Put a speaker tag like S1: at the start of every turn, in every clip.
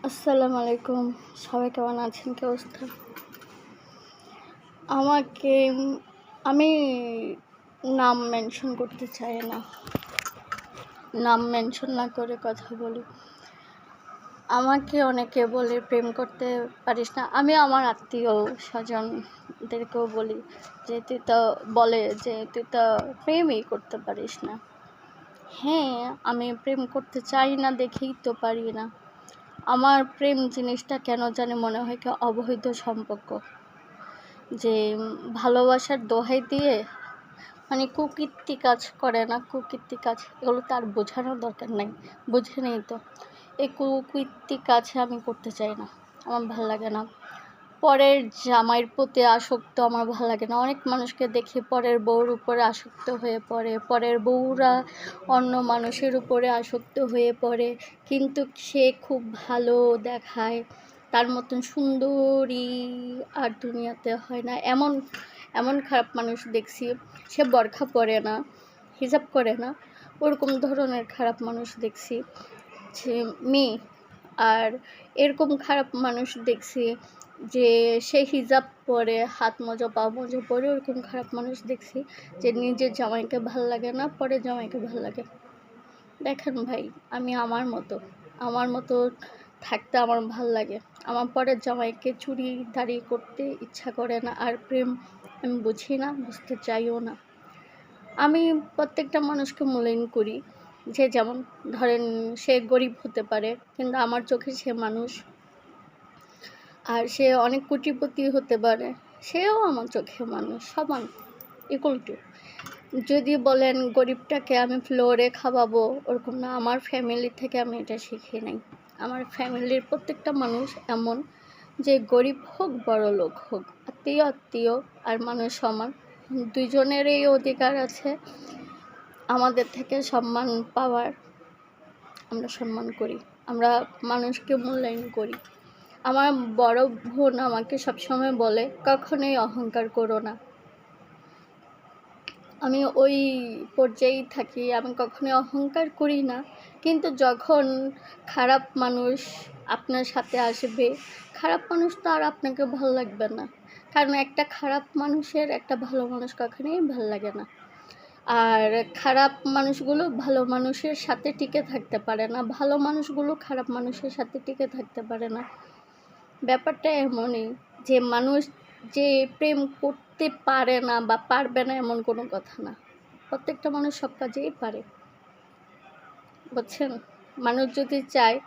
S1: আসসালামু আলাইকুম। সবাই কেমন আছেন? কি অবস্থা? আমাকে আমি নাম মেনশন করতে চাই না। নাম মেনশন না করে কথা বলি। আমাকে অনেকে বলে প্রেম করতে পারিস না। আমি আমার আত্মীয় স্বজনদেরকেও বলি যে তুই তো প্রেমই করতে পারিস না। হ্যাঁ, আমি প্রেম করতে চাই না দেখেই তো পারি না। আমার প্রেম জিনিসটা কেন জানি মনে হয় কি অবৈধ সম্পর্ক, যে ভালোবাসার দোহাই দিয়ে কুকীর্তি কাজ করে না, কুকীর্তি কাজ এগুলো তো আর বোঝানোর দরকার নাই, বুঝে নেই তো। এই কুকীর্তি কাজ আমি করতে চাই না, আমার ভালো লাগে না। পরের জামাইয়ের প্রতি আসক্ত আমার ভালো লাগে না। অনেক মানুষকে দেখি পরের বউর উপরে আসক্ত হয়ে পড়ে, পরের বউরা অন্য মানুষের উপরে আসক্ত হয়ে পড়ে, কিন্তু সে খুব ভালো দেখায়, তার মতন সুন্দরী আর দুনিয়াতে হয় না। এমন খারাপ মানুষ দেখছি, সে বোরখা পরে না, হিজাব করে না, ওরকম ধরনের খারাপ মানুষ দেখছি যে মেয়ে। আর এরকম খারাপ মানুষ দেখছি যে সে হিজাব পরে, হাত মোজা পা মোজা পরে, ওরকম খারাপ মানুষ দেখছি যে নিজের জামাইকে ভাল লাগে না, পরে জামাইকে ভাল লাগে। দেখেন ভাই, আমি আমার মতো থাকতে আমার ভাল লাগে। আমার পরের জামাইকে চুরি দাঁড়ি করতে ইচ্ছা করে না। আর প্রেম আমি বুঝি না, বুঝতে চাইও না। আমি প্রত্যেকটা মানুষকে মূল্যায়ন করি, যে যেমন ধরেন সে গরিব হতে পারে, কিন্তু আমার চোখে সে মানুষ। আর সে অনেক কোটিপতি হতে পারে, সেও আমার চোখে মানুষ, সমান, ইকুয়াল টু। যদি বলেন গরিবটাকে আমি ফ্লোরে খাওয়াবো, ওরকম না। আমার ফ্যামিলি থেকে আমি এটা শিখি নাই। আমার ফ্যামিলির প্রত্যেকটা মানুষ এমন যে গরিব হোক বড় লোক হোক, আত্মীয় আর মানুষ সমান, দুইজনেরই অধিকার আছে আমাদের থেকে সম্মান পাওয়ার। আমরা সম্মান করি, আমরা মানুষকে মূল্যায়ন করি। আমার বড় বোন আমাকে সবসময় বলে কখনোই অহংকার করো না। আমি ওই পর্যায়েই থাকি, আমি কখনোই অহংকার করি না। কিন্তু যখন খারাপ মানুষ আপনার সাথে আসবে, খারাপ মানুষ তো আর আপনাকে ভালো লাগবে না, কারণ একটা খারাপ মানুষের একটা ভালো মানুষ কখনোই ভালো লাগে না। আর খারাপ মানুষগুলো ভালো মানুষের সাথে টিকে থাকতে পারে না, ভালো মানুষগুলো খারাপ মানুষের সাথে টিকে থাকতে পারে না। ব্যাপারটা এমনই যে মানুষ যে প্রেম করতে পারে না বা পারবে না এমন কোনো কথা না। প্রত্যেকটা মানুষ সব কাজেই পারে, বুঝছেন? মানুষ যদি চায়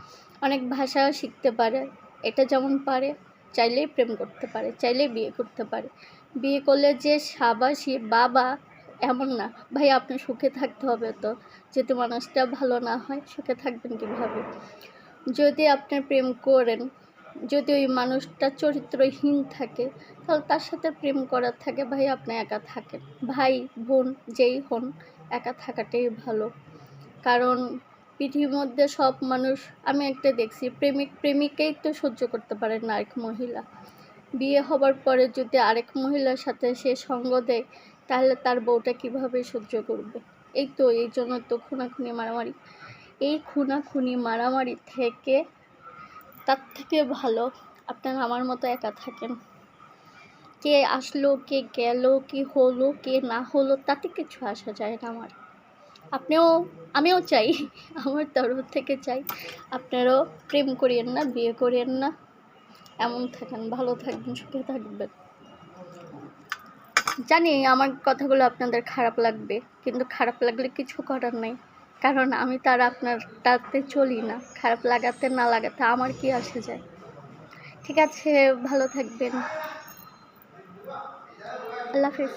S1: অনেক ভাষা শিখতে পারে, এটা যেমন পারে, চাইলেই প্রেম করতে পারে, চাইলেই বিয়ে করতে পারে। বিয়ে করলে যে সাবাসী বাবা এমন না। ভাই, আপনার সুখে থাকতে হবে, তো যদি মানুষটা ভালো না হয় সুখে থাকবেন কীভাবে? যদি আপনি প্রেম করেন, যদি ওই মানুষটা চরিত্রহীন থাকে, তাহলে তার সাথে প্রেম করার থাকে ভাই আপনি একা থাকেন। ভাই বোন যেই হন, একা থাকাটাই ভালো। কারণ পৃথিবীর মধ্যে সব মানুষ, আমি একটা দেখছি, প্রেমিককেই তো সহ্য করতে পারেন না আরেক মহিলা। বিয়ে হবার পরে যদি আরেক মহিলার সাথে সে সঙ্গ দেয়, তাহলে তার বউটা কিভাবে সহ্য করবে? এই জন্য তো খুনাখুনি মারামারি। এই খুনাখুনি মারামারি থেকে, তার থেকে ভালো আপনারা আমার মতো একা থাকেন। কে আসলো, কে গেল, কি হলো, কে না হলো, তাতে কিছু আসা যায় না আমার। আমিও চাই, আমার তরফ থেকে চাই আপনারাও প্রেম করিয়েন না, বিয়ে করিয়েন না, এমন থাকেন, ভালো থাকবেন, সুখে থাকবেন। জানি আমার কথাগুলো আপনাদের খারাপ লাগবে, কিন্তু খারাপ লাগলে কিছু করার নেই, কারণ আমি তার আপনারটাতে চলি না। খারাপ লাগাতে না লাগাতে আমার কি আসে যায়? ঠিক আছে, ভালো থাকবেন, আল্লাহ হাফেজ।